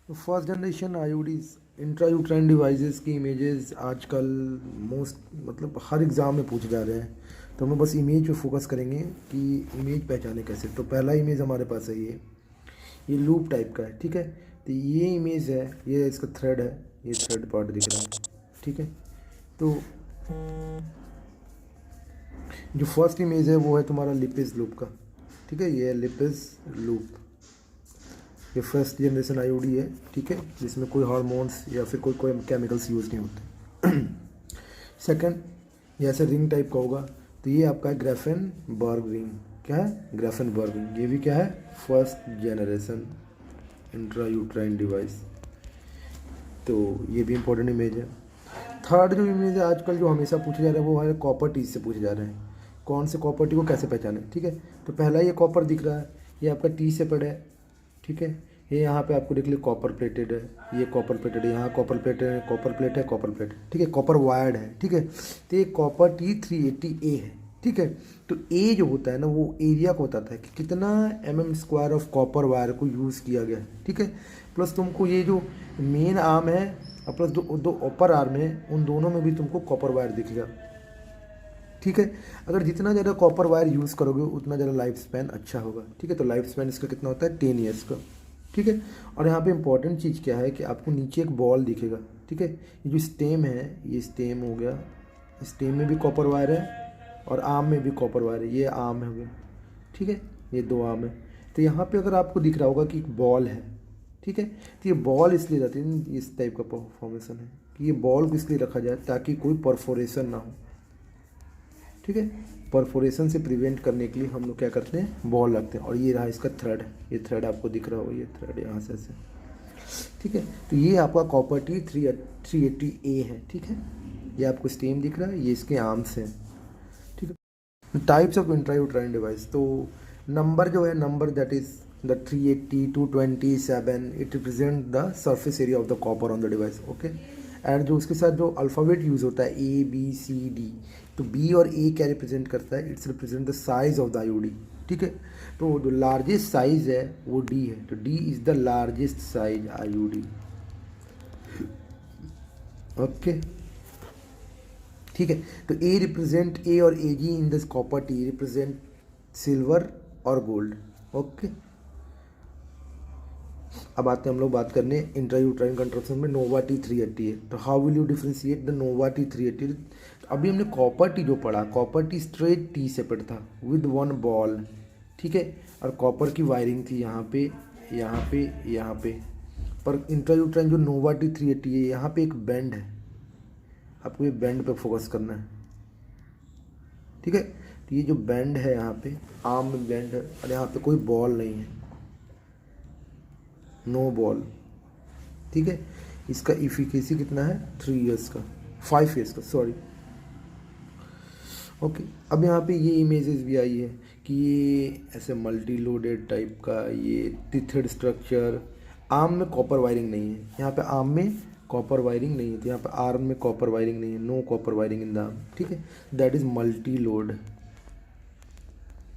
तो first generation IODs intrauterine devices की images आजकल मोस्ट मतलब हर एग्ज़ाम में पूछे जा रहे हैं। तो हम लोग बस इमेज पे फोकस करेंगे कि इमेज पहचाने कैसे। तो पहला इमेज हमारे पास है ये लूप टाइप का है, ठीक है। तो ये इमेज है, ये इसका थ्रेड है, ये थ्रेड पार्ट दिख रहा है, ठीक है। तो जो फर्स्ट इमेज है वो है तुम्हारा लिपिस लूप का, ठीक है। ये है लिपिस लूप, ये फर्स्ट जनरेशन आईओडी है, ठीक है, जिसमें कोई हार्मोन्स या फिर कोई केमिकल्स यूज़ नहीं होते। सेकंड, ये ऐसे रिंग टाइप का होगा, तो ये आपका है ग्राफेनबर्ग रिंग। क्या है? ग्राफेनबर्ग रिंग। ये भी क्या है? First generation intra uterine device. तो ये भी इंपॉर्टेंट इमेज है। थर्ड जो इमेज है आजकल जो हमेशा पूछे जा रहा है वो है कॉपर टी से पूछे जा रहे हैं। कौन से कॉपर टी को कैसे पहचाने, ठीक है। तो पहला ये कॉपर दिख रहा है, ये आपका टी से पड़ा है, ठीक है। ये यहाँ पे आपको देख लीजिए कॉपर प्लेटेड है, ये कॉपर प्लेटेड है, यहाँ कॉपर प्लेट है, कॉपर प्लेट है, कॉपर प्लेट है, ठीक है। कॉपर वायर्ड है, ठीक है। तो ये कॉपर T380A है, ठीक है। तो ए जो होता है ना वो एरिया को बताता है कि कितना mm² ऑफ कॉपर वायर को यूज़ किया गया है, ठीक है। प्लस तुमको ये जो मेन आर्म है और प्लस दो दो अपर आर्म है, उन दोनों में भी तुमको कॉपर वायर दिखेगा, ठीक है। अगर जितना ज़्यादा कॉपर वायर यूज़ करोगे उतना ज़्यादा लाइफ स्पैन अच्छा होगा, ठीक है। तो लाइफ स्पैन इसका कितना होता है? 10 ईयर्स का, ठीक है। और यहाँ पे इंपॉर्टेंट चीज़ क्या है कि आपको नीचे एक बॉल दिखेगा, ठीक है। ये जो स्टेम है, ये स्टेम हो गया, स्टेम में भी कॉपर वायर है और आर्म में भी कॉपर वायर है, ये आर्म हो गया, ठीक है। ये दो आर्म है। तो यहाँ पे अगर आपको दिख रहा होगा कि एक बॉल है, ठीक है। तो ये बॉल इसलिए रहती है, इस टाइप का फॉर्मेशन है कि ये बॉल को इसलिए रखा जाए ताकि कोई परफोरेशन ना हो, ठीक है। परफोरेशन से प्रिवेंट करने के लिए हम लोग क्या करते हैं? बॉल रखते हैं। और ये रहा इसका थ्रेड, ये थ्रेड आपको दिख रहा होगा, ये थ्रेड यहाँ से ऐसे, ठीक है। तो ये आपका कॉपर T380A है, ठीक है। ये आपको स्टेम दिख रहा है, ये इसके आर्म्स हैं, ठीक है। टाइप्स ऑफ इंट्रायूट्राइन डिवाइस, तो नंबर जो है, number that is the 380 227, it represent the surface area of the copper on the device, okay. And जो उसके साथ जो अल्फ़ाबेट यूज़ होता है ABCD, तो B और A क्या रिप्रेजेंट करता है? It's represent the size of the IOD, ठीक है। तो जो लार्जेस्ट साइज है वो D है, तो D is the largest size IOD, okay, ठीक है। तो A रिप्रेजेंट A और AG in this copper T represent silver और गोल्ड, ओके। अब आते हैं हम लोग बात करने इंट्रायूट्राइन कंट्रक्शन में नोवा T380 है। तो how will you differentiate the Nova T380? तो अभी हमने कॉपर टी जो पढ़ा, copper T straight T separate था विद वन बॉल, ठीक है। और कॉपर की वायरिंग थी यहाँ पे, यहाँ पे, यहाँ पे। पर इंट्रायूट्राइन जो नोवा T380 है, यहाँ पे एक बेंड है, आपको ये बेंड पे फोकस करना है, ठीक है। तो ये जो बेंड है यहाँ पे, आर्म में बेंड है और यहाँ पे कोई बॉल नहीं है, नो बॉल, ठीक है। इसका इफिकेसी कितना है? 3 ईयर्स का, 5 ईयर्स का, सॉरी, ओके। अब यहाँ पे ये इमेजेस भी आई है कि ये ऐसे मल्टी लोडेड टाइप का, ये टिथेड स्ट्रक्चर, आर्म में कॉपर वायरिंग नहीं है, यहाँ पे आर्म में कॉपर वायरिंग नहीं है, तो यहाँ पे आर्म में कॉपर वायरिंग नहीं है, no copper wiring in the arm, ठीक है। That is multi load,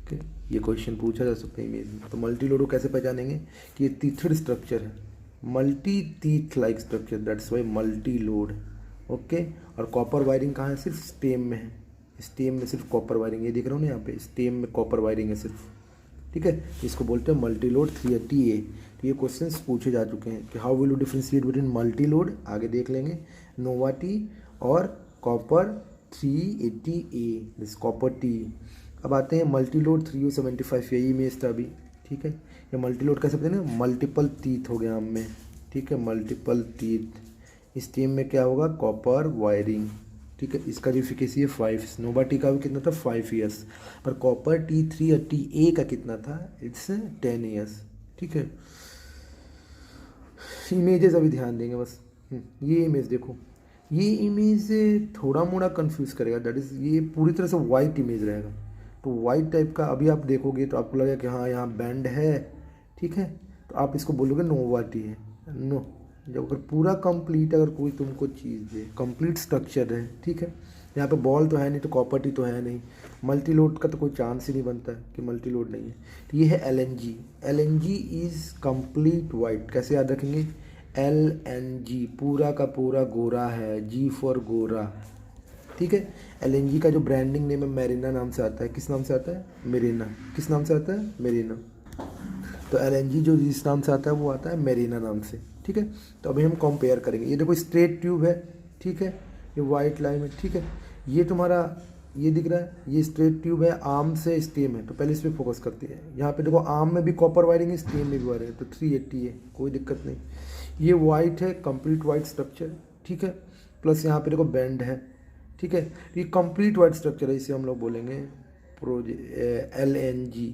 okay. ये क्वेश्चन पूछा जा सकता है इमेज में। तो मल्टी लोड को कैसे पहचानेंगे कि ये टीथड स्ट्रक्चर है, multi teeth like structure, that's why multi load, okay. और कॉपर वायरिंग कहाँ है? सिर्फ स्टेम में है, स्टेम में सिर्फ कॉपर वायरिंग, ये दिख रहा हूँ ना यहाँ पे, स्टेम में कॉपर वायरिंग है सिर्फ, ठीक है। इसको बोलते हैं मल्टी लोड 380A। तो ये क्वेश्चंस पूछे जा चुके हैं कि how will you differentiate between multi load, आगे देख लेंगे, नोवा टी और copper 380A, this copper T. अब आते हैं मल्टी लोड 3U75, यही इमेज था अभी, ठीक है। ये मल्टी लोड कैसे पता है? मल्टीपल टीथ हो गया आम में, ठीक है, मल्टीपल टीथ। स्टेम में क्या होगा? कॉपर वायरिंग, ठीक है। इसका जो इफिकेसी है 5, नोवा टी का भी कितना था? 5 ईयर्स। पर कॉपर T380A का कितना था? इट्स 10 ईयर्स, ठीक है। इमेजेस अभी ध्यान देंगे बस। ये इमेज देखो, ये इमेज थोड़ा मोड़ा कंफ्यूज करेगा, दैट इज़ ये पूरी तरह से वाइट इमेज रहेगा। तो वाइट टाइप का अभी आप देखोगे तो आपको लगेगा कि हाँ यहाँ बैंड है, ठीक है। तो आप इसको बोलोगे नोवा टी है, नो। जब अगर पूरा कंप्लीट अगर कोई तुमको चीज़ दे, कंप्लीट स्ट्रक्चर है, ठीक है। यहाँ पे बॉल तो है नहीं, तो कॉपर टी तो है नहीं, मल्टी लोड का तो कोई चांस ही नहीं बनता है कि मल्टी लोड नहीं है। तो ये है LNG। LNG is complete white. कैसे याद रखेंगे? LNG पूरा का पूरा गोरा है, G फॉर गोरा, ठीक है। LNG का जो ब्रांडिंग नेम है मेरिना नाम से आता है। किस नाम से आता है? मेरिना। किस नाम से आता है? मेरिना। तो LNG जो जिस नाम से आता है वो आता है मेरिना नाम से, ठीक है। तो अभी हम कंपेयर करेंगे। ये देखो स्ट्रेट ट्यूब है, ठीक है, ये वाइट लाइन है, ठीक है। ये तुम्हारा ये दिख रहा है, ये स्ट्रेट ट्यूब है, आर्म से स्टेम है। तो पहले इस पर फोकस करते हैं। यहाँ पे देखो आर्म में भी कॉपर वायरिंग है, स्टेम में भी वायरिंग है, तो 380 है, कोई दिक्कत नहीं। ये वाइट है, कंप्लीट वाइट स्ट्रक्चर, ठीक है। प्लस यहाँ पे देखो बैंड है, ठीक है। ये कंप्लीट वाइट स्ट्रक्चर है, इसे हम लोग बोलेंगे LNG,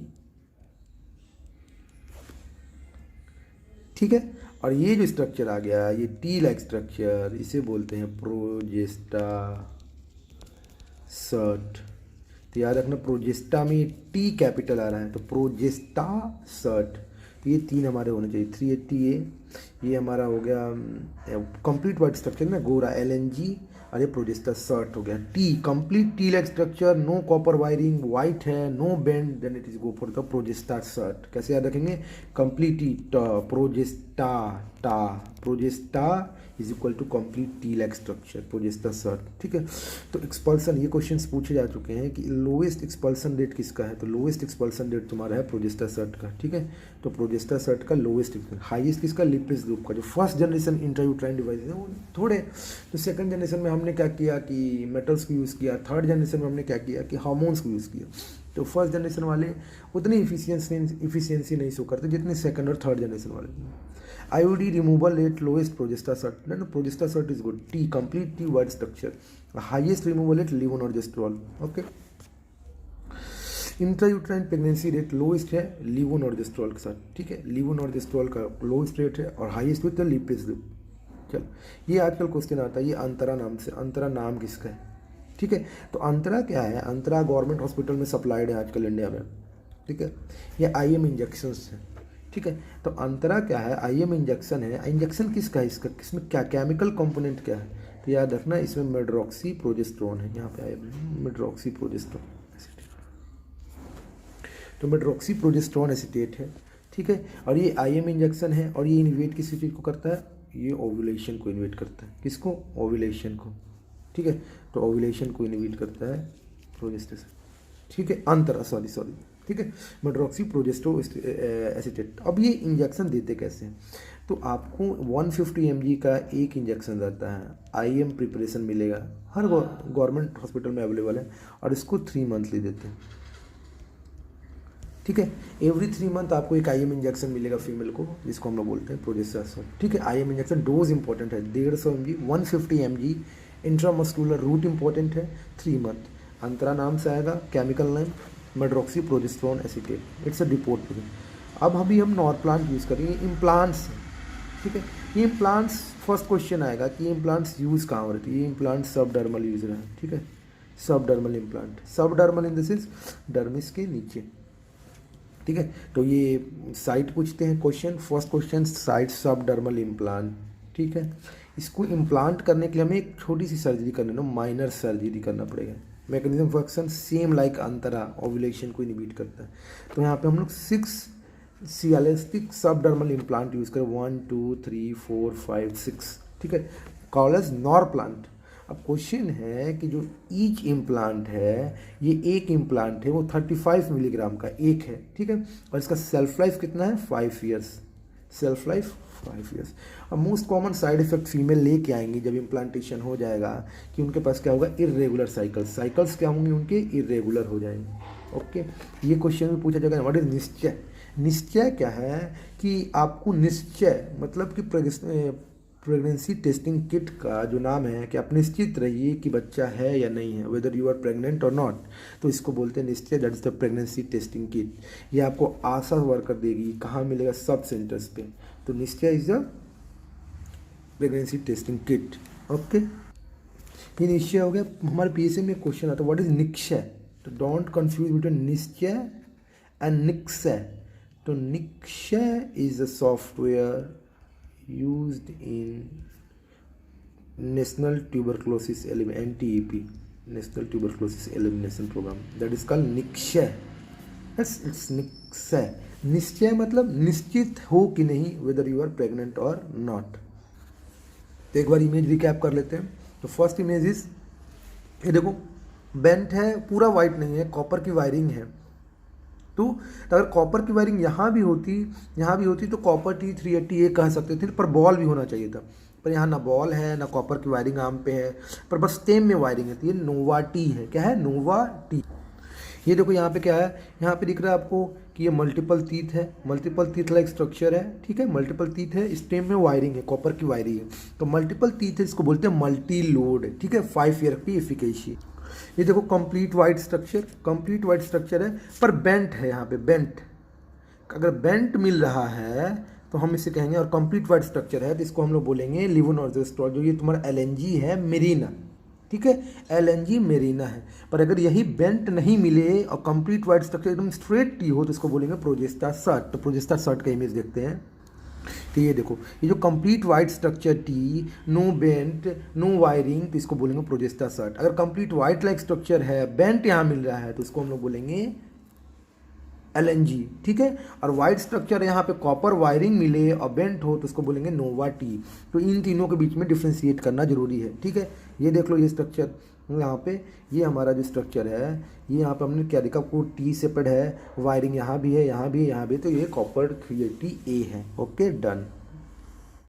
ठीक है। और ये जो स्ट्रक्चर आ गया, ये टी लाइक स्ट्रक्चर, इसे बोलते हैं प्रोजेस्टा सर्ट। तो याद रखना प्रोजेस्टा में टी कैपिटल आ रहा है, तो प्रोजेस्टा सर्ट। तो ये 3 हमारे होने चाहिए। 380 ये हमारा हो गया कंप्लीट वाइट स्ट्रक्चर ना, गोरा LNG, और ये प्रोजेस्टा सर्ट हो गया। T complete T like structure, no copper wiring, white है, no bend, then it is go for the progestasert. कैसे याद रखेंगे? कंप्लीट टी, प्रोजेस्टा, टा, progesta is equal to complete T like structure, progestasert, ठीक है। तो expulsion, ये questions पूछे जा चुके हैं कि लोएस्ट एक्सपल्सन रेट किसका है, तो लोएस्ट एक्सपल्सन रेट तुम्हारा है प्रोजेस्टा सर्ट का, ठीक है। तो प्रोजेस्टा सर्ट का लोएस्ट, हाईएस्ट किसका? लिपिस ग्रुप का, जो फर्स्ट जनरेशन इंट्रायूट्राइन डिवाइस है वो थोड़े। तो सेकंड जनरेशन में हमने क्या किया कि मेटल्स को यूज़ किया, थर्ड जनरेशन में हमने क्या किया कि हार्मोन्स को यूज़ किया। तो फर्स्ट जनरेशन वाले उतनी इफिशियंसी नहीं शो करते जितने सेकंड और थर्ड जनरेशन वाले। IOD removal rate lowest progesta sert, no, progesta sert is good. T complete T wide structure, highest removal rate levonorgestrel, okay. Intrauterine pregnancy rate lowest है लीवोनॉर्जेस्ट्रॉल के साथ, ठीक है। लीवोनॉर्जेस्ट्रॉल का लोएस्ट रेट है और highest with the Lippes group. चलो, ये आजकल क्वेश्चन आता है, ये अंतरा नाम से, अंतरा नाम किसका है, ठीक है। तो अंतरा क्या है? अंतरा गवर्नमेंट हॉस्पिटल में सप्लाइड है आजकल इंडिया में, ठीक है। ये IM इंजेक्शंस है, ठीक है। तो अंतरा क्या है? IM इंजेक्शन है। इंजेक्शन किसका है? इसका किसमें क्या केमिकल कंपोनेंट क्या है? तो याद रखना इसमें मेड्रोक्सी प्रोजेस्टेरोन है, यहाँ पे आया मेड्रोक्सी प्रोजेस्टेरोन एसिटेट। तो मेड्रोक्सी प्रोजेस्टेरोन एसिटेट है, ठीक है। और ये IM इंजेक्शन है और ये इन्वेट किसी चीज़ को करता है? ये ओव्यूलेशन को इन्वेट करता है। किसको? ओव्यूलेशन को, ठीक है। तो ओव्यूलेशन को इन्वेट करता है प्रोजेस्टेरोन, ठीक है। अंतरा, सॉरी, ठीक है, मेड्रोक्सी प्रोजेस्टेरोन एसिटेट। अब ये इंजेक्शन देते कैसे हैं? तो आपको 150 mg का एक इंजेक्शन रहता है, IM प्रिपरेशन मिलेगा, हर गवर्नमेंट हॉस्पिटल में अवेलेबल है, और इसको 3 मंथली देते हैं, ठीक है। एवरी 3 मंथ आपको एक IM इंजेक्शन मिलेगा फीमेल को, जिसको हम लोग बोलते हैं प्रोजेस्टेरोन, ठीक है। IM इंजेक्शन डोज इंपॉर्टेंट है, 150 mg, 150 mg। Intramuscular route important है, 3 मंथ। अंतरा नाम से आएगा, chemical name medroxy progesterone acetate, it's a depot. अब अभी हम नॉरप्लांट यूज़ करेंगे, इम्प्लांट्स, ठीक है। ये इम्प्लांट्स, फर्स्ट क्वेश्चन आएगा कि इम्प्लांट्स यूज़ कहाँ हो रहे थे? ये इम्प्लांट सबडर्मल यूज रहा है, ठीक है। Subdermal implant, subdermal in this is dermis के नीचे, ठीक है। तो ये साइट पूछते हैं question, first question site subdermal implant, ठीक है। इसको इम्प्लांट करने के लिए हमें एक छोटी सी सर्जरी करनी है, माइनर सर्जरी करना पड़ेगा। Mechanism of action same like Antara, ovulation को इनहिबिट करता है। तो यहाँ पे हम लोग 6 सियालिस्टिक सबडर्मल इम्प्लांट यूज़ करें, 1 2 3 4 5 6, ठीक है, कॉल्ड एज नॉरप्लांट। अब क्वेश्चन है कि जो ईच इम्प्लांट है, ये एक इम्प्लांट है, वो 35 मिलीग्राम का एक है, ठीक है। और इसका सेल्फ लाइफ कितना है? 5 ईयर्स, सेल्फ लाइफ 5 ईयर्स। अब most common side effect female लेके आएंगी जब इम्प्लांटेशन हो जाएगा कि उनके पास क्या होगा? इरेगुलर साइकिल्स क्या होंगे उनके? इरेगुलर हो जाएंगे, ओके। ये क्वेश्चन में पूछा जाएगा व्हाट इज निश्चय। निश्चय क्या है कि आपको निश्चय मतलब कि प्रेगनेंसी टेस्टिंग किट का जो नाम है कि आप निश्चित रहिए कि बच्चा है या नहीं है, वेदर यू आर प्रेग्नेंट और नॉट, तो इसको बोलते हैं निश्चय, that is the pregnancy testing kit. ये आपको आशा वर्कर देगी, कहाँ मिलेगा? सब सेंटर्स पे। तो निश्चय is the pregnancy testing kit, okay. ये निश्चय हो गया। हमारे PSA में क्वेश्चन आता है व्हाट इज निक्षय, तो डोंट कंफ्यूज बिटवीन निश्चय एंड निक्षय। तो Nikshay is a software used in National Tuberculosis NTEP, National Tuberculosis Elimination Program, that is called Nikshay. it's Nikshay. निश्चय मतलब निश्चित हो कि नहीं, whether you are pregnant or not, तो एक बार इमेज रिकैप कर लेते हैं। तो फर्स्ट इमेज इज, ये देखो बेंट है, पूरा वाइट नहीं है, कॉपर की वायरिंग है। तो अगर कॉपर की वायरिंग यहाँ भी होती तो कॉपर T380 ये कह सकते थे, पर बॉल भी होना चाहिए था। पर यहाँ ना बॉल है ना कॉपर की वायरिंग आर्म पे है, पर बस स्टेम में वायरिंग है। तो ये नोवा टी है। क्या है? नोवा टी। ये देखो यहाँ पे क्या है, यहाँ पे दिख रहा है आपको कि ये मल्टीपल टीथ है, मल्टीपल टीथ लाइक स्ट्रक्चर है, ठीक है, मल्टीपल टीथ है, स्टेम में वायरिंग है, कॉपर की वायरिंग है। तो मल्टीपल टीथ है, इसको बोलते हैं मल्टी लोड, ठीक है, 5 ईयर की एफिकेसी। ये देखो कंप्लीट वाइट स्ट्रक्चर है, पर बेंट है यहाँ पे, बेंट। अगर बेंट मिल रहा है तो हम इसे कहेंगे, और कंप्लीट वाइट स्ट्रक्चर है तो इसको हम लोग बोलेंगे लिवोनॉर्जेस्ट्रॉल। जो ये तुम्हारा LNG है मेरीना, ठीक है, LNG मेरीना है। पर अगर यही बेंट नहीं मिले और कंप्लीट वाइट स्ट्रक्चर एकदम स्ट्रेट टी हो तो इसको बोलेंगे प्रोजेस्टा सर्ट। तो प्रोजेस्टा सर्ट का इमेज देखते हैं। तो ये देखो, ये जो कंप्लीट वाइट स्ट्रक्चर टी, नो बेंट, नो वायरिंग, तो इसको बोलेंगे प्रोजेस्टा सर्ट। अगर कंप्लीट वाइट लाइक स्ट्रक्चर है, बेंट यहाँ मिल रहा है, तो इसको हम लोग बोलेंगे LNG, ठीक है। और वाइट स्ट्रक्चर यहाँ पे कॉपर वायरिंग मिले और बेंट हो तो उसको बोलेंगे नोवा टी। तो इन तीनों के बीच में डिफ्रेंशिएट करना जरूरी है, ठीक है। ये देख लो, ये स्ट्रक्चर यहाँ पे, ये हमारा जो स्ट्रक्चर है, ये यहाँ पे हमने क्या देखा, को टी सेपरेट है, वायरिंग यहाँ भी है, यहाँ भी है, यहाँ भी है, तो ये कॉपर 380A है। Okay, done.